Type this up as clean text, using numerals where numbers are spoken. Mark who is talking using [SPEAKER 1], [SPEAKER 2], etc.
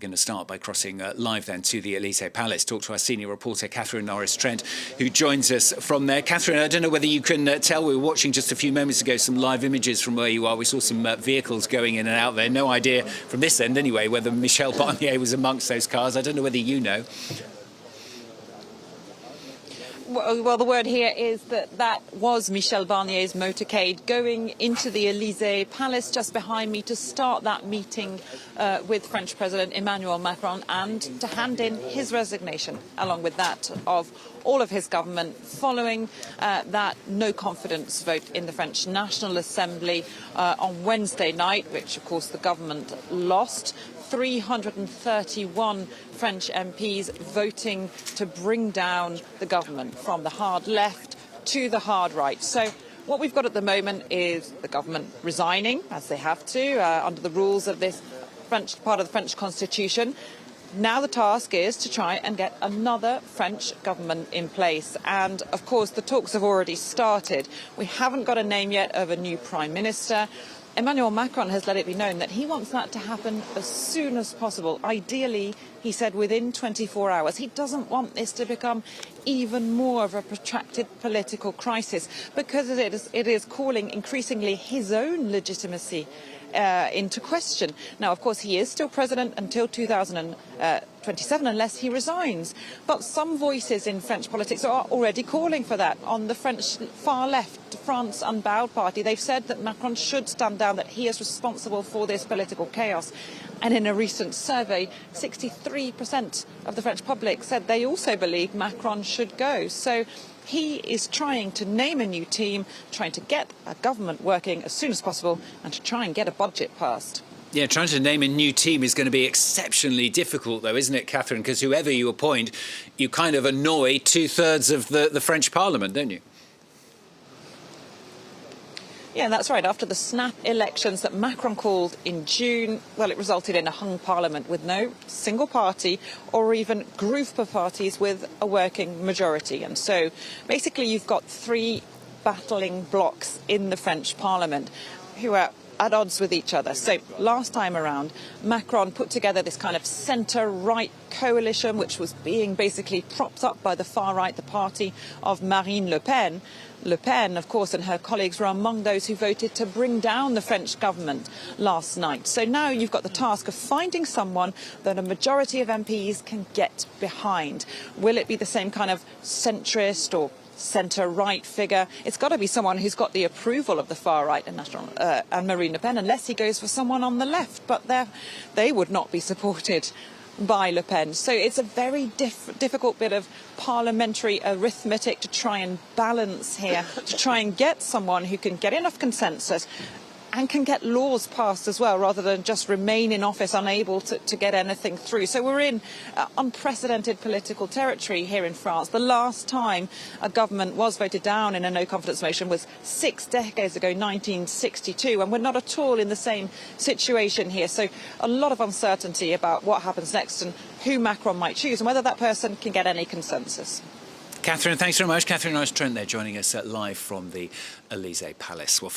[SPEAKER 1] going to start by crossing live then to the Elysee Palace. Talk to our senior reporter, Catherine Norris Trent, who joins us from there. Catherine, I don't know whether you can tell, we were watching just a few moments ago some live images from where you are. We saw some vehicles going in and out there. No idea from this end anyway whether Michel Barnier was amongst those cars. I don't know whether you know.
[SPEAKER 2] Well, the word here is that was Michel Barnier's motorcade going into the Elysée Palace just behind me to start that meeting with French President Emmanuel Macron and to hand in his resignation, along with that of all of his government, following that no confidence vote in the French National Assembly on Wednesday night, which of course the government lost. 331 French MPs voting to bring down the government from the hard left to the hard right. So what we've got at the moment is the government resigning, as they have to, under the rules of this French part of the French constitution. Now the task is to try and get another French government in place. And, of course, the talks have already started. We haven't got a name yet of a new Prime Minister. Emmanuel Macron has let it be known that he wants that to happen as soon as possible. Ideally, he said, within 24 hours. He doesn't want this to become even more of a protracted political crisis because it is calling increasingly his own legitimacy into question. Now, of course, he is still president until 2027 unless he resigns. But some voices in French politics are already calling for that. On the French far left, France Unbowed party, they've said that Macron should stand down, that he is responsible for this political chaos. And in a recent survey, 63% of the French public said they also believe Macron should go. So he is trying to name a new team, trying to get a government working as soon as possible and to try and get a budget passed.
[SPEAKER 1] Yeah, trying to name a new team is going to be exceptionally difficult, though, isn't it, Catherine? Because whoever you appoint, you kind of annoy two-thirds of the French Parliament, don't you?
[SPEAKER 2] Yeah, that's right. After the snap elections that Macron called in June, well, it resulted in a hung parliament with no single party or even group of parties with a working majority. And so basically you've got three battling blocs in the French parliament who are at odds with each other. So last time around, Macron put together this kind of centre-right coalition, which was being basically propped up by the far right, the party of Marine Le Pen. Le Pen, of course, and her colleagues were among those who voted to bring down the French government last night. So now you've got the task of finding someone that a majority of MPs can get behind. Will it be the same kind of centrist or centre-right figure? It's got to be someone who's got the approval of the far right and Marine Le Pen, unless he goes for someone on the left. But they would not be supported by Le Pen. So it's a very difficult bit of parliamentary arithmetic to try and balance here, to try and get someone who can get enough consensus and can get laws passed as well, rather than just remain in office unable to get anything through. So we're in unprecedented political territory here in France. The last time a government was voted down in a no-confidence motion was 6 decades ago, 1962, and we're not at all in the same situation here. So a lot of uncertainty about what happens next and who Macron might choose and whether that person can get any consensus.
[SPEAKER 1] Catherine, thanks very much. Catherine Norris Trent there joining us live from the Elysee Palace. Well,